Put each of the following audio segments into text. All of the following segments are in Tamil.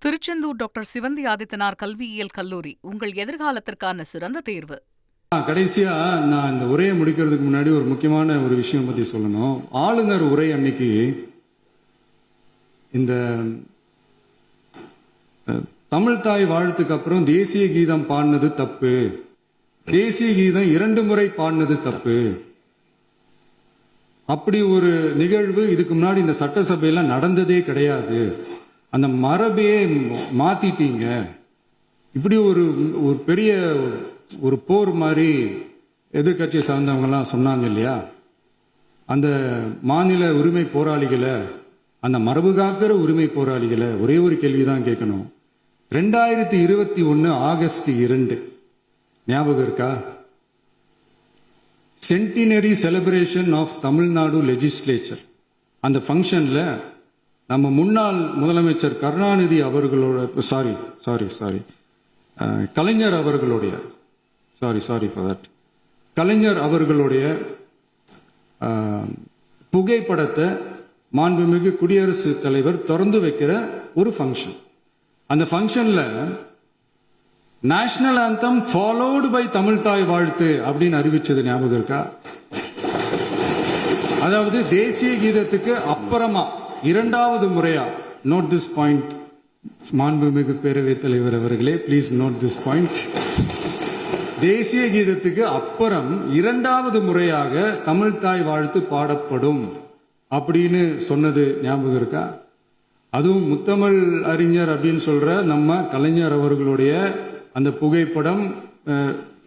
திருச்செந்தூர் டாக்டர் சிவந்தி ஆதித்தனார் கல்வியியல் கல்லூரி உங்கள் எதிர்காலத்திற்கான சிறந்த தேர்வு. கடைசியா நான் இந்த உரையை முடிக்கிறதுக்கு முன்னாடி ஒரு முக்கியமான ஒரு விஷயம் பத்தி சொல்லணும். ஆளுநர் உரை அன்னைக்கு இந்த தமிழ் தாய் வாழ்த்துக்கு அப்புறம் தேசிய கீதம் பாடினது தப்பு, தேசிய கீதம் 2 முறை பாடினது தப்பு, அப்படி ஒரு நிகழ்வு இதுக்கு முன்னாடி இந்த சட்டசபையில நடந்ததே கிடையாது, அந்த மரபையே மாத்திட்டீங்க, இப்படி ஒரு பெரிய ஒரு போர் மாதிரி எதிர்கட்சியை சார்ந்தவங்க எல்லாம் சொன்னாங்க இல்லையா. அந்த மாநில உரிமை போராளிகளை, அந்த மரபு காக்கிற உரிமை போராளிகளை ஒரே ஒரு கேள்விதான் கேட்கணும். 2021 ஆகஸ்ட் 2 ஞாபகம் இருக்கா? Centenary celebration of Tamil Nadu legislature. அந்த ஃபங்க்ஷன்ல நம்ம முன்னாள் முதலமைச்சர் கருணாநிதி அவர்களோட கலைஞர் அவர்களுடைய கலைஞர் அவர்களுடைய புகைப்படத்தை மாண்புமிகு குடியரசுத் தலைவர் திறந்து வைக்கிற ஒரு ஃபங்க்ஷன். அந்த ஃபங்க்ஷன்ல national anthem followed by Tamil Thai Vazhthu அப்படின்னு அறிவிச்சது ஞாபகம் இருக்கா? அதாவது தேசிய கீதத்துக்கு அப்புறமா 2வது முறையா, நோட் திஸ் பாயிண்ட் மாண்புமிகு பேரவைத் தலைவர் அவர்களே, பிளீஸ் நோட் திஸ் பாயிண்ட். தேசிய கீதத்துக்கு அப்புறம் 2வது முறையாக தமிழ் தாய் வாழ்த்து பாடப்படும் அப்படின்னு சொன்னது ஞாபகம் இருக்கா? அதுவும் முத்தமிழ் அறிஞர் அப்படின்னு சொல்ற நம்ம கலைஞர் அவர்களுடைய அந்த புகைப்படம்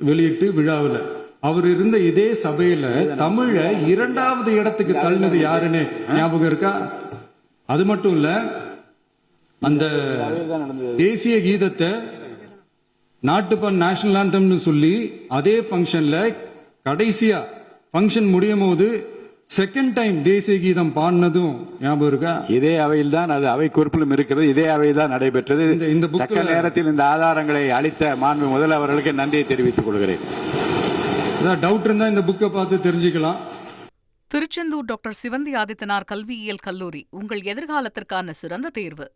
வெளியிட்டு விழாவில் அவர் இருந்த இதே சபையில தமிழ 2வது இடத்துக்கு தள்ளினது யாருன்னு ஞாபகம் இருக்கா? அது மட்டும் இல்ல, அந்த தேசிய கீதத்தை நாட்டுப்பண் நேஷனல் ஆந்தம்னு சொல்லி அதே ஃபங்க்ஷன்ல கடைசியா ஃபங்க்ஷன் முடியும் போது செகண்ட் டைம் தேசிய கீதம் பாடினதும் ஞாபகம் இருக்கா? இதே அவையில் தான், அது அவை குறிப்பிலும் இருக்கிறது, இதே அவையில் தான் நடைபெற்றது. இந்த தக்க நேரத்தில் இந்த ஆதாரங்களை அளித்த மாண்பு முதல் அவர்களுக்கு நன்றியை தெரிவித்துக் கொள்கிறேன். டவுட் இருந்தா இந்த புக்கை பார்த்து தெரிஞ்சுக்கலாம். திருச்செந்தூர் டாக்டர் சிவந்தி ஆதித்தனார் கல்வியியல் கல்லூரி உங்கள் எதிர்காலத்திற்கான சிறந்த தேர்வு.